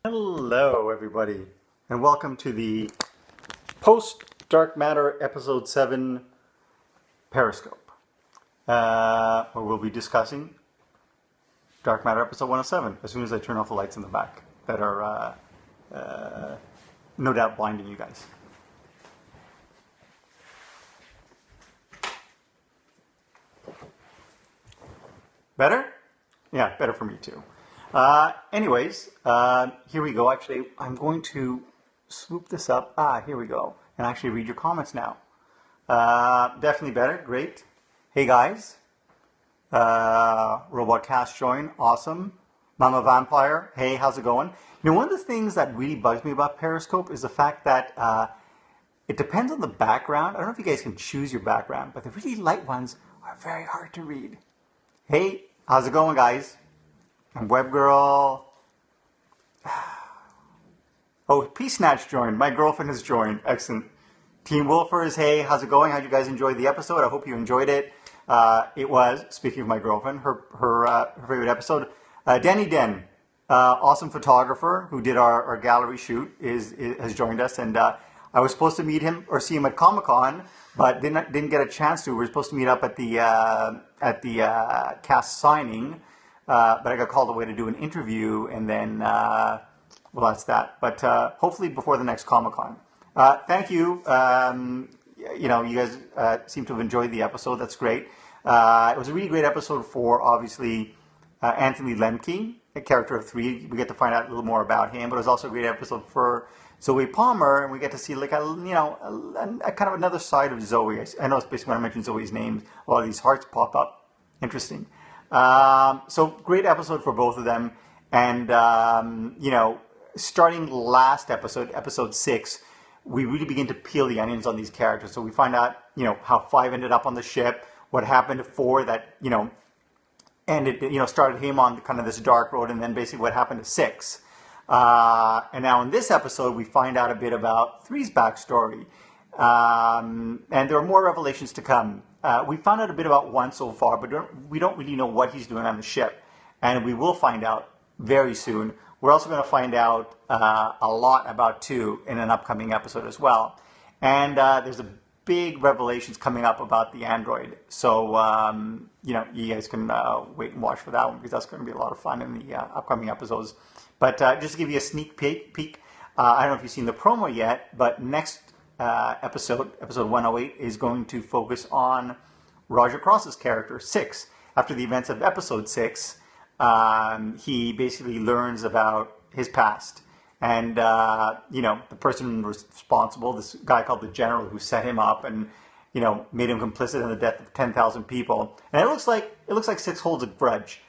Hello, everybody, and welcome to the post Dark Matter Episode 7 Periscope, where we'll be discussing Dark Matter Episode 107 as soon as I turn off the lights in the back that are no doubt blinding you guys. Better? Yeah, better for me too. Anyways, here we go. Actually, I'm going to swoop this up. Here we go. And actually read your comments now. Definitely better. Great. Hey, guys. Robot Cast join. Awesome. Mama Vampire. Hey, how's it going? You know, one of the things that really bugs me about Periscope is the fact that it depends on the background. I don't know if you guys can choose your background, but the really light ones are very hard to read. Hey, how's it going, guys? I'm Web Girl. Oh, Peace Snatch joined. My girlfriend has joined. Excellent. Team Wolfers, hey, how's it going? How'd you guys enjoy the episode? I hope you enjoyed it. It was, speaking of my girlfriend, her favorite episode. Danny Den, awesome photographer who did our gallery shoot, has joined us. And I was supposed to meet him or see him at Comic-Con, but didn't get a chance to. We were supposed to meet up at the cast signing. But I got called away to do an interview, and then, well, that's that. But hopefully before the next Comic-Con. Thank you. You know, you guys seem to have enjoyed the episode. That's great. It was a really great episode for, obviously, Anthony Lemke, a character of 3. We get to find out a little more about him. But it was also a great episode for Zoe Palmer, and we get to see, like, a kind of another side of Zoe. I know it's basically when I mentioned Zoe's name, a lot of these hearts pop up. Interesting. So great episode for both of them. And, you know, starting last episode 6, we really begin to peel the onions on these characters. So we find out, you know, how 5 ended up on the ship, what happened to 4 that, you know, ended, you know, started him on kind of this dark road, and then basically what happened to 6. And now in this episode, we find out a bit about 3's backstory. And there are more revelations to come. We found out a bit about 1 so far, but we don't really know what he's doing on the ship. And we will find out very soon. We're also going to find out a lot about 2 in an upcoming episode as well. And there's a big revelations coming up about the android. So, you know, you guys can wait and watch for that one, because that's going to be a lot of fun in the upcoming episodes. But just to give you a sneak peek, I don't know if you've seen the promo yet, but next episode 108, is going to focus on Roger Cross's character, 6. After the events of episode 6, he basically learns about his past. And, you know, the person responsible, this guy called the General, who set him up and, you know, made him complicit in the death of 10,000 people. And it looks like 6 holds a grudge.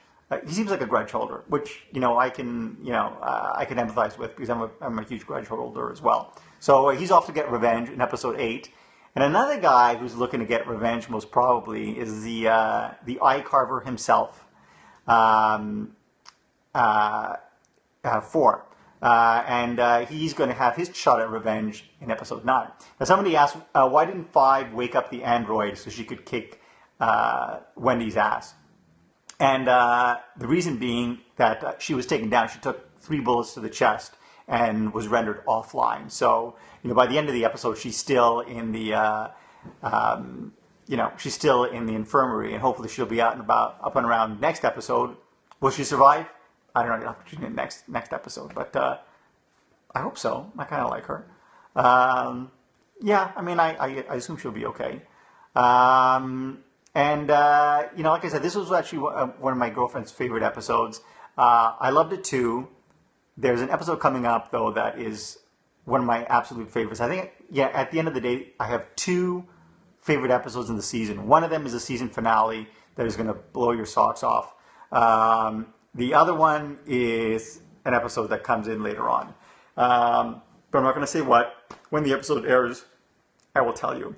He seems like a grudge holder, which, you know, I can empathize with, because I'm a huge grudge holder as well. So he's off to get revenge in episode 8. And another guy who's looking to get revenge most probably is the Eye Carver himself, 4. And he's going to have his shot at revenge in episode 9. Now somebody asked, why didn't 5 wake up the android so she could kick Wendy's ass? And the reason being that she was taken down. She took 3 bullets to the chest and was rendered offline. So, you know, by the end of the episode, she's still in the, you know, she's still in the infirmary, and hopefully she'll be out and about, up and around next episode. Will she survive? I don't know. You'll have to tune in next episode, but I hope so. I kind of like her. Yeah, I mean, I assume she'll be okay. And, you know, like I said, this was actually one of my girlfriend's favorite episodes. I loved it too. There's an episode coming up, though, that is one of my absolute favorites. I think, yeah, at the end of the day, I have 2 favorite episodes in the season. One of them is a season finale that is going to blow your socks off. The other one is an episode that comes in later on. But I'm not going to say what. When the episode airs, I will tell you.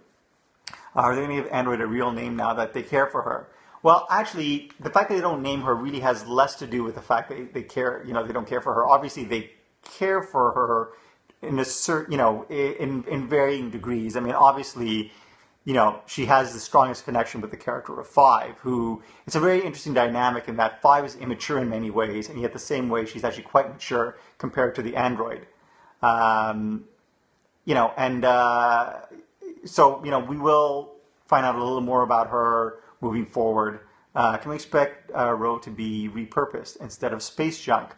Are they going to give Android a real name now that they care for her? Well, actually, the fact that they don't name her really has less to do with the fact that they care. You know, they don't care for her. Obviously, they care for her in a certain, you know, in varying degrees. I mean, obviously, she has the strongest connection with the character of Five, who, it's a very interesting dynamic in that Five is immature in many ways, and yet the same way she's actually quite mature compared to the android. So we will find out a little more about her moving forward. Can we expect Ro to be repurposed instead of space junk?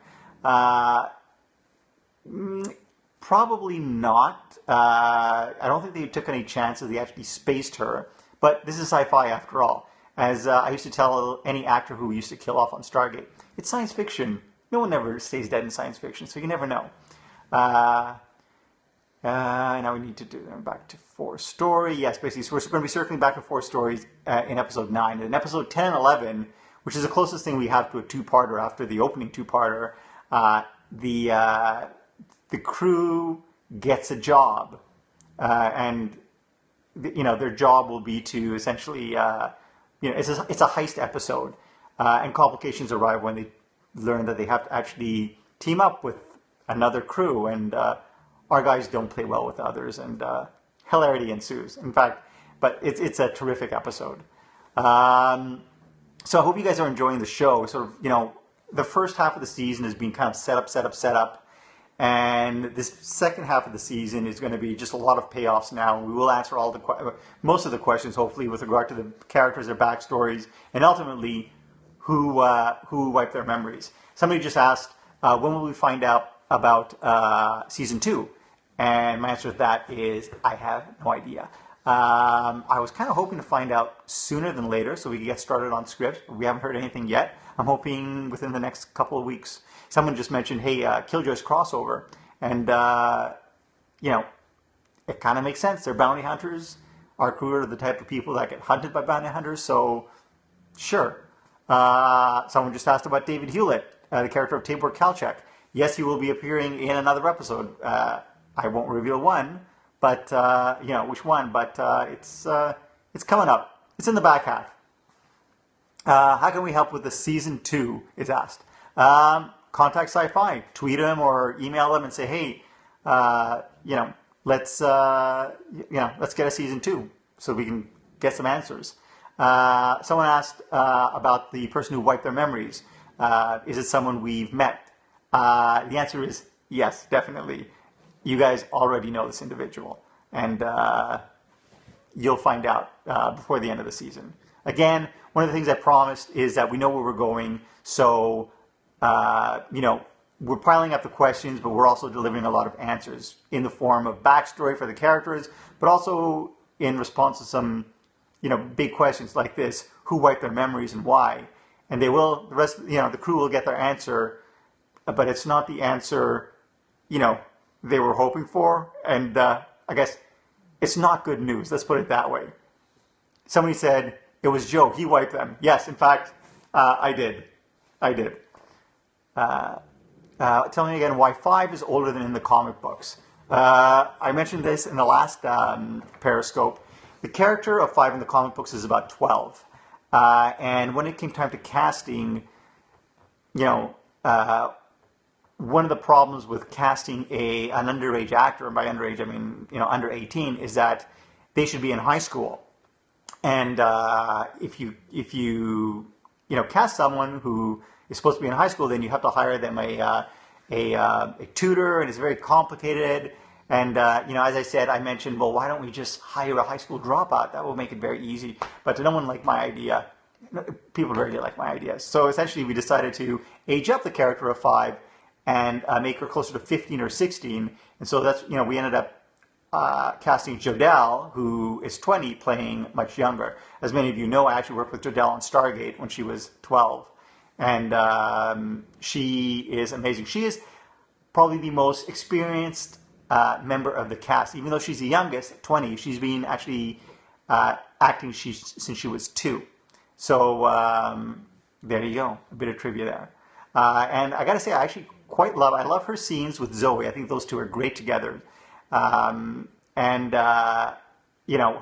Probably not. I don't think they took any chances. They actually spaced her. But this is sci-fi after all. As I used to tell any actor who used to kill off on Stargate, it's science fiction. No one ever stays dead in science fiction, so you never know. Now we need to do back to 4 story. Yes, basically, so we're going to be circling back to 4 stories in episode 9. In episode 10 and 11, which is the closest thing we have to a two-parter after the opening two-parter, the crew gets a job, and their job will be to essentially, it's a heist episode, and complications arrive when they learn that they have to actually team up with another crew, and our guys don't play well with others, and hilarity ensues. In fact, but it's a terrific episode. So I hope you guys are enjoying the show. Sort of, the first half of the season has been kind of set up. And this second half of the season is going to be just a lot of payoffs now. We will answer most of the questions, hopefully, with regard to the characters, their backstories, and ultimately who wiped their memories. Somebody just asked, when will we find out about season 2? And my answer to that is, I have no idea. I was kind of hoping to find out sooner than later so we could get started on script. We haven't heard anything yet. I'm hoping within the next couple of weeks. Someone just mentioned, hey, Killjoy's crossover. And, it kind of makes sense. They're bounty hunters. Our crew are the type of people that get hunted by bounty hunters, so sure. Someone just asked about David Hewlett, the character of Tabor Kalchak. Yes, he will be appearing in another episode. I won't reveal one, but, which one, but it's coming up. It's in the back half. How can we help with the season 2, is asked. Contact Sci-Fi. Tweet them or email them and say, hey, let's get a season 2 so we can get some answers. Someone asked about the person who wiped their memories. Is it someone we've met? The answer is yes, definitely. You guys already know this individual, and you'll find out before the end of the season. Again, one of the things I promised is that we know where we're going, so we're piling up the questions, but we're also delivering a lot of answers in the form of backstory for the characters, but also in response to some, big questions like this: who wiped their memories and why? And the crew will get their answer, but it's not the answer, they were hoping for, and I guess it's not good news. Let's put it that way. Somebody said it was Joe. He wiped them. Yes, in fact, I did. Tell me again why 5 is older than in the comic books. I mentioned this in the last Periscope. The character of 5 in the comic books is about 12. And when it came time to casting, one of the problems with casting an underage actor, and by underage I mean under 18, is that they should be in high school. And if you cast someone who is supposed to be in high school, then you have to hire them a tutor, and it's very complicated. And as I said, I mentioned, well, why don't we just hire a high school dropout? That will make it very easy. But no one liked my idea. People rarely like my ideas. So essentially, we decided to age up the character of 5 and make her closer to 15 or 16. And so that's, we ended up casting Jodelle, who is 20, playing much younger. As many of you know, I actually worked with Jodelle on Stargate when she was 12. And she is amazing. She is probably the most experienced member of the cast. Even though she's the youngest, at 20, she's been actually acting since she was 2. So there you go, a bit of trivia there. And I got to say, I actually I love her scenes with Zoe. I think those two are great together. Her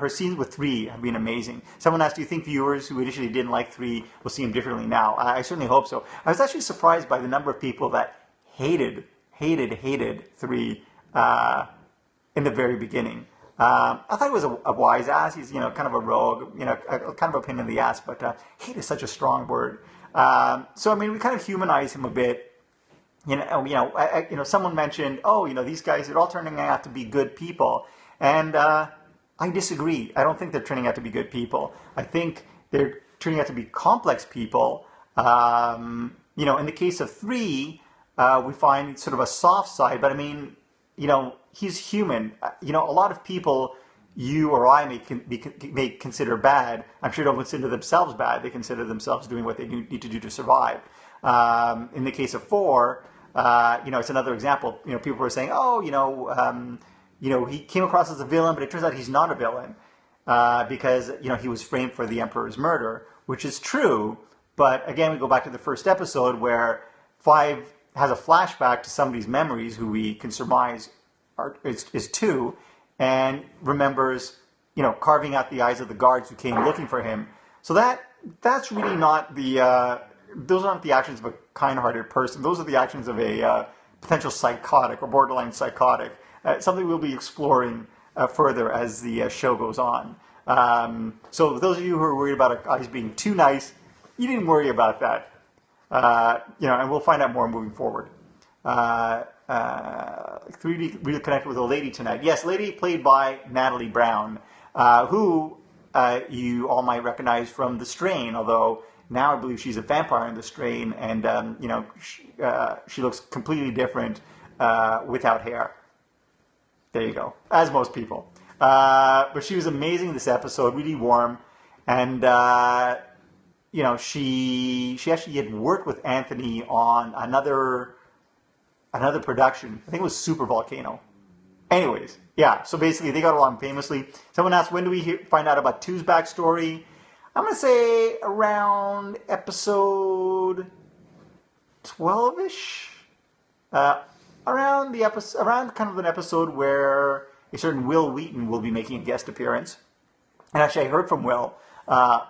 scenes with 3 have been amazing. Someone asked, do you think viewers who initially didn't like 3 will see him differently now? I certainly hope so. I was actually surprised by the number of people that hated 3 in the very beginning. I thought he was a wise ass. He's, kind of a rogue, kind of a pain in the ass, but hate is such a strong word. So, I mean, we kind of humanize him a bit. Someone mentioned, these guys, they're all turning out to be good people. And I disagree. I don't think they're turning out to be good people. I think they're turning out to be complex people. In the case of 3, we find sort of a soft side, but I mean, he's human. A lot of people you or I may consider bad, I'm sure don't consider themselves bad. They consider themselves doing what they need to do to survive. In the case of 4, it's another example. People were saying, he came across as a villain, but it turns out he's not a villain because, he was framed for the Emperor's murder, which is true. But again, we go back to the first episode where 5 has a flashback to somebody's memories who we can surmise is 2, and remembers, carving out the eyes of the guards who came looking for him. So that's really not those aren't the actions of a kind-hearted person. Those are the actions of a potential psychotic or borderline psychotic. Something we'll be exploring further as the show goes on. So those of you who are worried about guys being too nice, you didn't worry about that. And we'll find out more moving forward. 3D really connected with a lady tonight. Yes, lady played by Natalie Brown, who you all might recognize from The Strain, although now I believe she's a vampire in The Strain, and she looks completely different without hair. There you go, as most people. But she was amazing in this episode, really warm, and she actually had worked with Anthony on another production. I think it was Super Volcano. Anyways, yeah, so basically they got along famously. Someone asked, when do we find out about 2's backstory? I'm going to say around episode 12-ish. Around kind of an episode where a certain Will Wheaton will be making a guest appearance. And actually I heard from Will.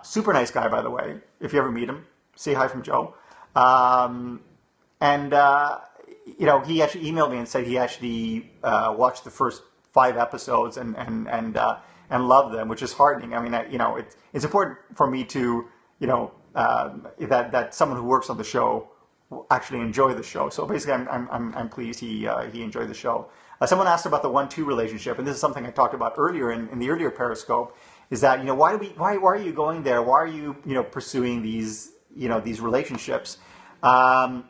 Super nice guy, by the way. If you ever meet him, say hi from Joe. He actually emailed me and said he actually watched the first 5 episodes and loved them, which is heartening. I mean, it's important for me to, that someone who works on the show will actually enjoy the show. So basically, I'm pleased he enjoyed the show. Someone asked about the 1-2 relationship, and this is something I talked about earlier in the earlier Periscope. Is that why are you going there? Why are you pursuing these relationships? One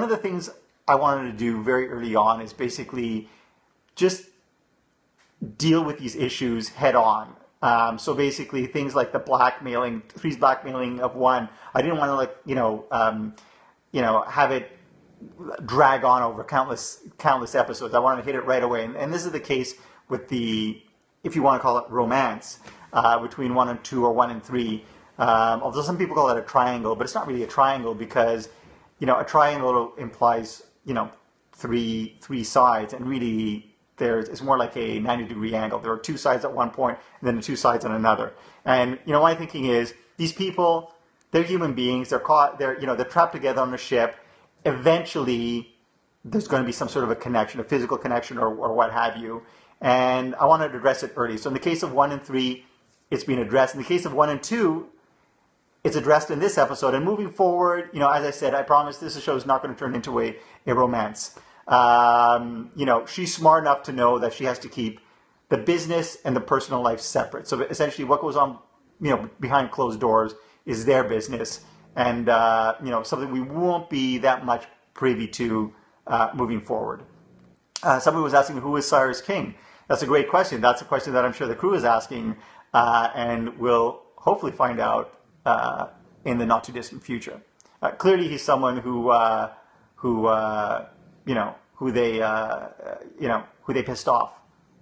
of the things I wanted to do very early on is basically just deal with these issues head on. So basically things like the blackmailing, 3's blackmailing of 1. I didn't want to have it drag on over countless episodes. I wanted to hit it right away. And this is the case with the, if you want to call it romance, between 1 and 2 or 1 and 3. Although some people call it a triangle, but it's not really a triangle because, a triangle implies, 3 sides, and really it's more like a 90-degree angle. There are 2 sides at one point, and then the 2 sides on another. And my thinking is these people, they're human beings. They're caught. They're trapped together on a ship. Eventually, there's going to be some sort of a connection, a physical connection, or what have you. And I wanted to address it early. So in the case of 1 and 3, it's been addressed. In the case of 1 and 2, it's addressed in this episode. And moving forward, as I said, I promise this show is not going to turn into a romance. She's smart enough to know that she has to keep the business and the personal life separate. So essentially what goes on, behind closed doors is their business. And, something we won't be that much privy to moving forward. Somebody was asking, who is Cyrus King? That's a great question. That's a question that I'm sure the crew is asking, and we'll hopefully find out in the not too distant future. Clearly, he's someone who they pissed off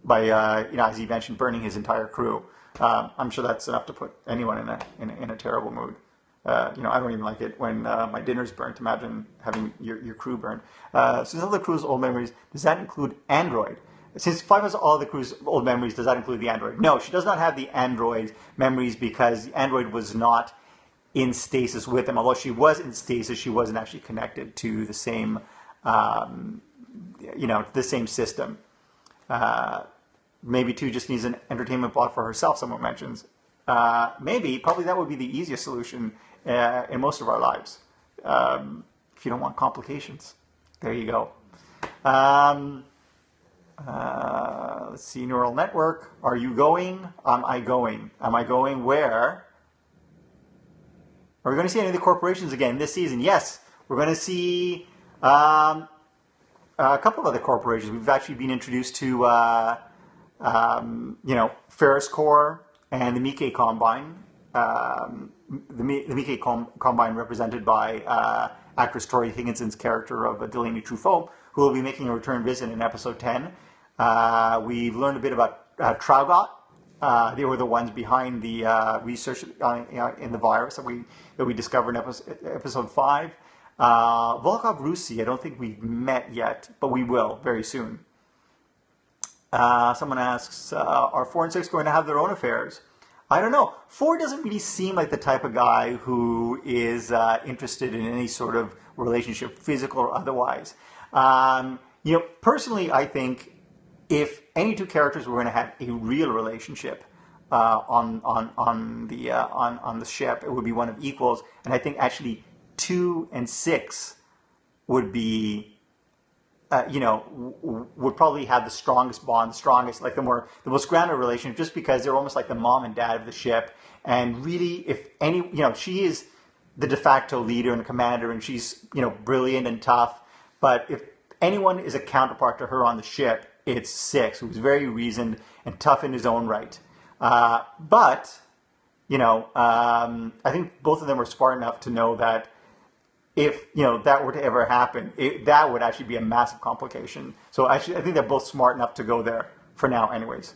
by, as he mentioned, burning his entire crew. I'm sure that's enough to put anyone in a terrible mood. I don't even like it when my dinner's burnt. Imagine having your crew burned. Since all the crew's old memories, does that include Android? Since 5 has all the crew's old memories, does that include the Android? No, she does not have the Android memories because the Android was not in stasis with him. Although she was in stasis, she wasn't actually connected to the same, the same system. maybe too just needs an entertainment plot for herself, someone mentions. Probably that would be the easiest solution in most of our lives. If you don't want complications. There you go. Let's see, neural network. Are you going? Am I going? Am I going where? Are we going to see any of the corporations again this season? Yes, we're going to see a couple of other corporations. We've actually been introduced to, Ferris Core and the Mikkei Combine. The Mikkei Combine represented by actress Tori Higginson's character of Delaney Truffaut, who will be making a return visit in episode 10. We've learned a bit about Traugot. They were the ones behind the research in the virus that we discovered in episode 5. Volkov Rusi, I don't think we've met yet, but we will very soon. Someone asks, are 4 and 6 going to have their own affairs? I don't know. 4 doesn't really seem like the type of guy who is interested in any sort of relationship, physical or otherwise. Personally, I think if any two characters were going to have a real relationship on the ship, it would be one of equals. And I think actually 2 and 6 would be, would probably have the strongest bond, the most grounded relationship, just because they're almost like the mom and dad of the ship. And really, if any, she is the de facto leader and commander, and she's, brilliant and tough. But if anyone is a counterpart to her on the ship, it's 6, who's very reasoned and tough in his own right. But I think both of them are smart enough to know that if that were to ever happen, that would actually be a massive complication. So actually, I think they're both smart enough to go there for now, anyways.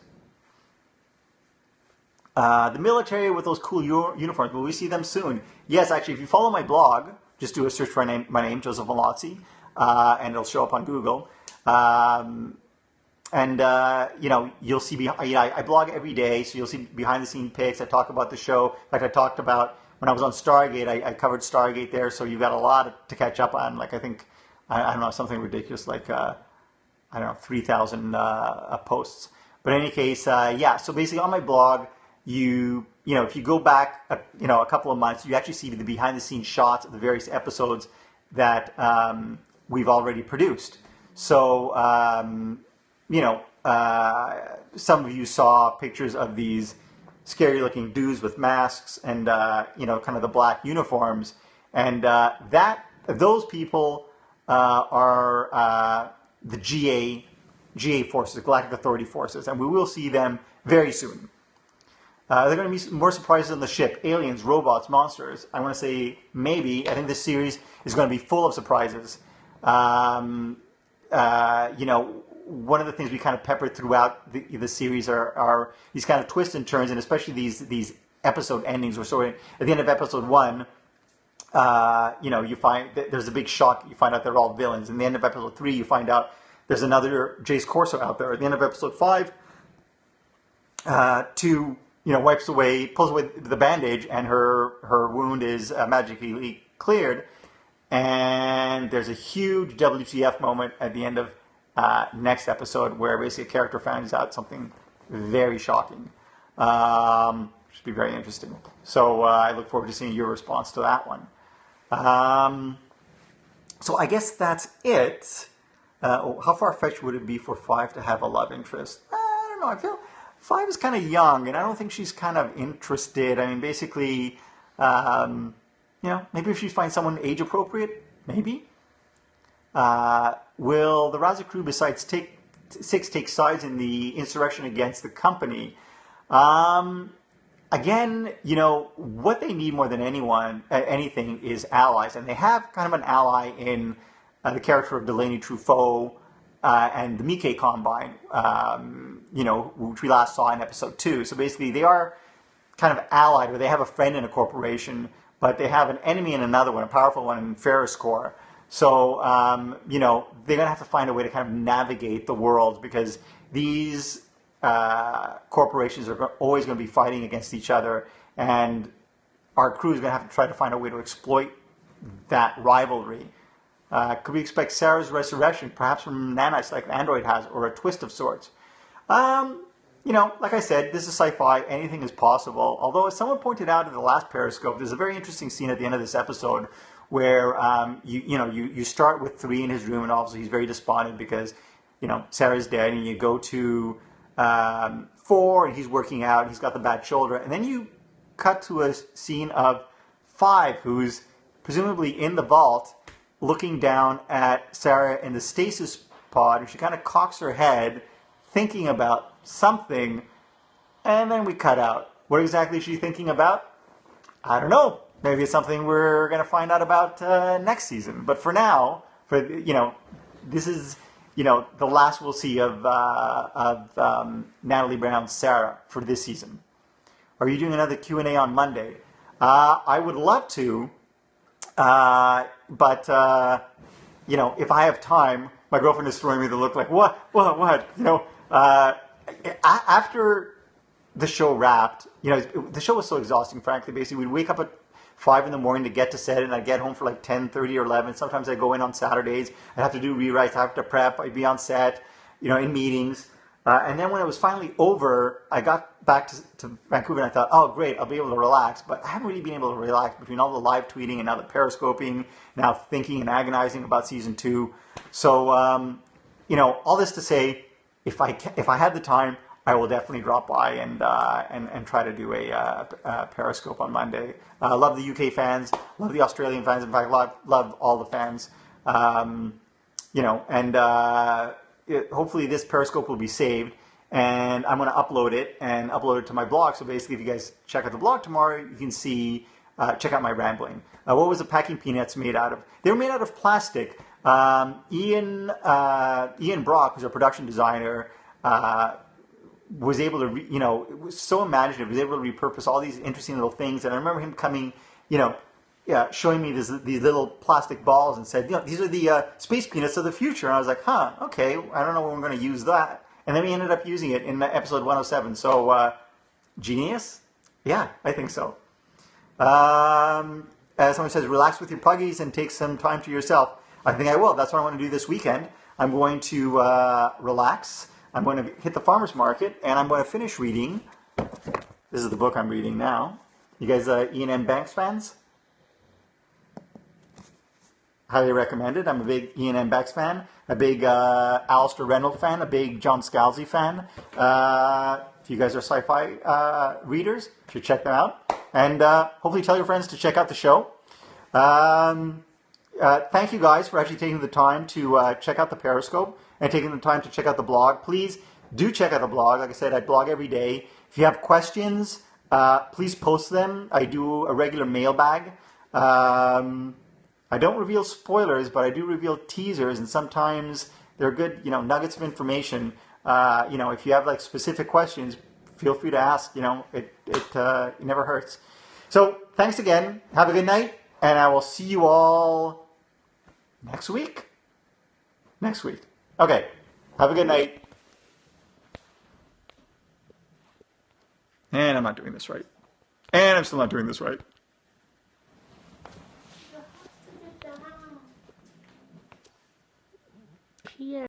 The military with those cool uniforms, will we see them soon? Yes, actually, if you follow my blog, just do a search for my name, Joseph Malazzi, and it'll show up on Google. You'll see, I blog every day, so you'll see behind-the-scenes pics. I talk about the show. In fact, I talked about, when I was on Stargate, I covered Stargate there, so you've got a lot to catch up on. Like, I think, I don't know, something ridiculous, like, 3,000 posts. But in any case, so basically on my blog, if you go back, a couple of months, you actually see the behind-the-scenes shots of the various episodes that we've already produced. So, some of you saw pictures of these scary-looking dudes with masks and, kind of the black uniforms. And those people are the GA forces, the Galactic Authority forces, and we will see them very soon. There are going to be more surprises on the ship, aliens, robots, monsters. I want to say maybe. I think this series is going to be full of surprises. One of the things we kind of peppered throughout the series are these kind of twists and turns, and especially these episode endings. So at the end of episode 1, you find that there's a big shock. You find out they're all villains. In the end of episode 3, you find out there's another Jace Corso out there. At the end of episode 5, 2 pulls away the bandage, and her wound is magically cleared. And there's a huge WTF moment at the end of next episode where basically a character finds out something very shocking. Should be very interesting. So I look forward to seeing your response to that one. So I guess that's it. How far-fetched would it be for 5 to have a love interest? I don't know. I feel 5 is kind of young, and I don't think she's kind of interested. I mean, basically, maybe if she finds someone age-appropriate, maybe. Will the Raza crew, besides 6, take sides in the insurrection against the company? Again, what they need more than anything is allies, and they have kind of an ally in the character of Delaney Truffaut and the Mikkei Combine, which we last saw in episode 2. So basically, they are kind of allied, where they have a friend in a corporation, but they have an enemy in another one, a powerful one in Ferris Core. So, they're going to have to find a way to kind of navigate the world, because these corporations are always going to be fighting against each other, and our crew is going to have to try to find a way to exploit that rivalry. Could we expect Sarah's resurrection, perhaps from nanites like Android has, or a twist of sorts? like I said, this is sci-fi. Anything is possible. Although, as someone pointed out in the last Periscope, there's a very interesting scene at the end of this episode where you start with 3 in his room, and obviously he's very despondent because Sarah's dead, and you go to 4, and he's working out. He's got the bad shoulder, and then you cut to a scene of 5, who's presumably in the vault, looking down at Sarah in the stasis pod, and she kind of cocks her head, thinking about something, and then we cut out. What exactly is she thinking about? I don't know. Maybe it's something we're going to find out about next season. But for now, this is the last we'll see of Natalie Brown's Sarah for this season. Are you doing another Q&A on Monday? I would love to, but if I have time, my girlfriend is throwing me the look like, what? After the show wrapped, the show was so exhausting, frankly. Basically, we'd wake up at 5 in the morning to get to set, and I'd get home for like 10:30 or 11. Sometimes I'd go in on Saturdays. I'd have to do rewrites. I'd have to prep. I'd be on set, in meetings. And then when it was finally over, I got back to Vancouver, and I thought, oh, great, I'll be able to relax. But I haven't really been able to relax between all the live tweeting and now the periscoping, now thinking and agonizing about season 2. So, all this to say, if I had the time, I will definitely drop by and try to do a Periscope on Monday. Love the UK fans, love the Australian fans. In fact, love all the fans. Hopefully this Periscope will be saved, and I'm going to upload it to my blog. So basically, if you guys check out the blog tomorrow, you can see, check out my rambling. What was the packing peanuts made out of? They were made out of plastic. Ian Brock, who's our production designer, was able to, it was so imaginative. He was able to repurpose all these interesting little things. And I remember him coming, showing me these little plastic balls and said, these are the space peanuts of the future. And I was like, okay, I don't know when we're going to use that. And then we ended up using it in episode 107. So, genius? Yeah, I think so. As someone says, relax with your puggies and take some time to yourself. I think I will. That's what I want to do this weekend. I'm going to relax. I'm going to hit the farmer's market, and I'm going to finish reading. This is the book I'm reading now. You guys Ian M. Banks fans? Highly recommended. I'm a big Ian M. Banks fan, a big Alistair Reynolds fan, a big John Scalzi fan. If you guys are sci-fi readers, you should check them out. And hopefully tell your friends to check out the show. Thank you guys for actually taking the time to check out the Periscope and taking the time to check out the blog. Please do check out the blog. Like I said, I blog every day. If you have questions, please post them. I do a regular mailbag. I don't reveal spoilers, but I do reveal teasers, and sometimes they're good, nuggets of information. If you have like specific questions, feel free to ask. It never hurts. So thanks again. Have a good night, and I will see you all next week. Okay. Have a good night. And I'm not doing this right. And I'm still not doing this right. Yeah.